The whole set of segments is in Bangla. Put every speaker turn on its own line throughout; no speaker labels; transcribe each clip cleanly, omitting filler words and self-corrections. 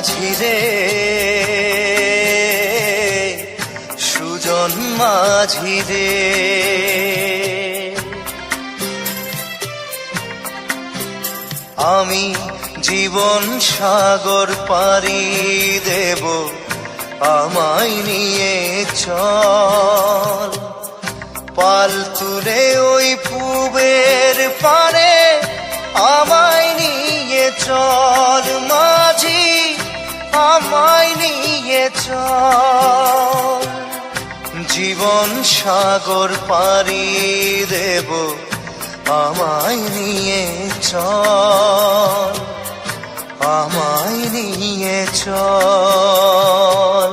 মাঝি রে সুজন মাঝি রে, আমি জীবন সাগর পাড়ি দেব, আমায় নিয়ে চল। পাল তুলে ওই পূবের পারে আমায় নিয়ে চল মাঝি, আমায় নিয়ে চল। জীবন সাগর পাড়ি দেব, আমায় নিয়ে চল, আমায় নিয়ে চল।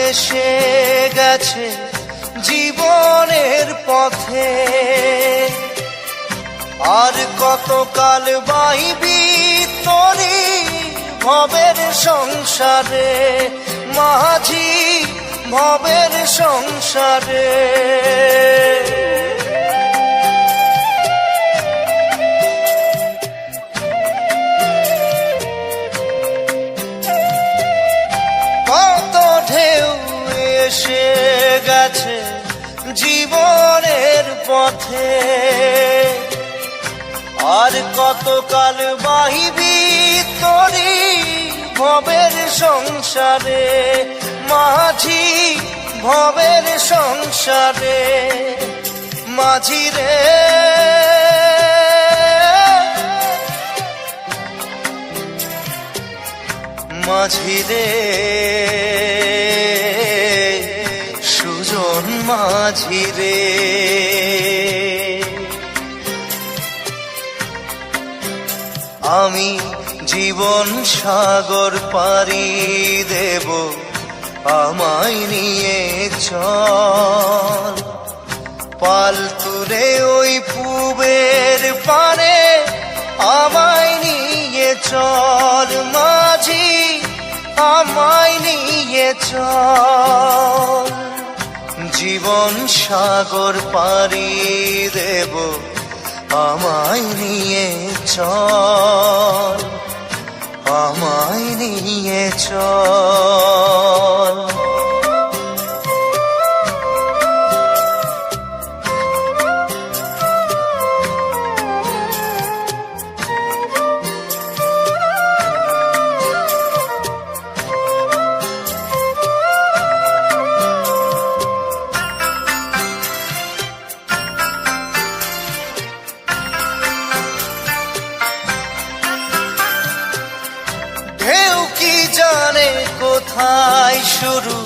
এসে গেছে জীবনের পথে, আর কতকাল বাইবি তোরি ভবের সংসারে মাঝি, ভবের সংসারে। এসে গেছে জীবনের পথে, আর কতকাল বাহিবি তোরি ভবের সংসারে মাঝি, ভবের সংসারে। মাঝি রে মাঝি রে সুজন মাঝি রে, আমি জীবন সাগর পাড়ি দেব, আমায় নিয়ে চল। পাল তুলে ওই পূবের পারে আমায় নিয়ে চল মাঝি, আমায় নিয়ে চল। জীবন সাগর পাড়ি দেব, আমায় নিয়ে চল, আমায় নিয়ে চল। জানে কোথায় শুরু,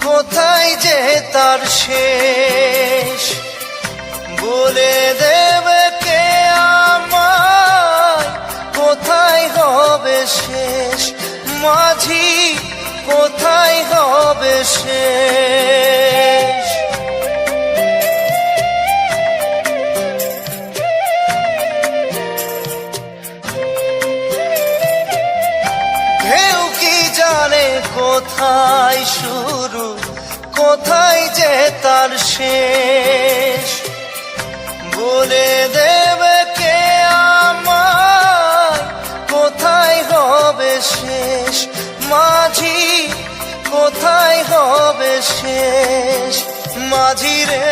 কোথায় যে তার শেষ, বলে দেবে কে আমায় কোথায় হবে শেষ মাঝি, কোথায় হবে শেষ। কোথায় শুরু, কোথায় যে তার শেষ, বলে দেবে কে আমায় কোথায় হবে শেষ মাঝি, কোথায় হবে শেষ। মাঝি রে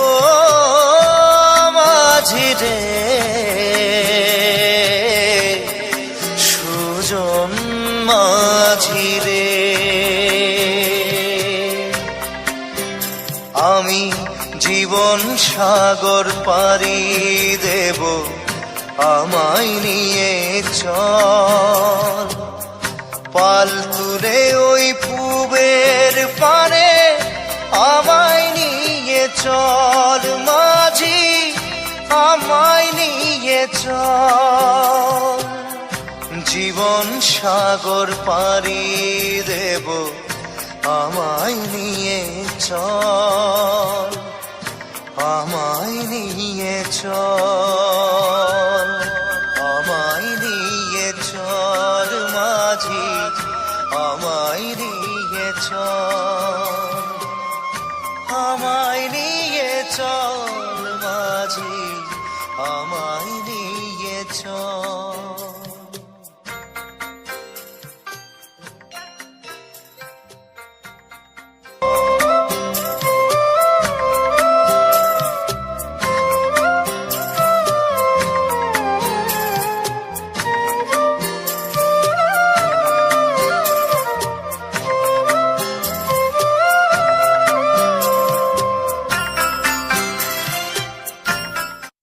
ও মাঝি রে সুজন মাঝি রে, আমি জীবন সাগর পাড়ি দেব, আমায় নিয়ে চল। পাল তুলে ওই পূবের পারে আমায় নিয়ে চল মাঝি, আমায় নিয়ে চল। জীবন সাগর পাড়ি দেব, আমায় নিয়ে চল, আমায় নিয়ে চল।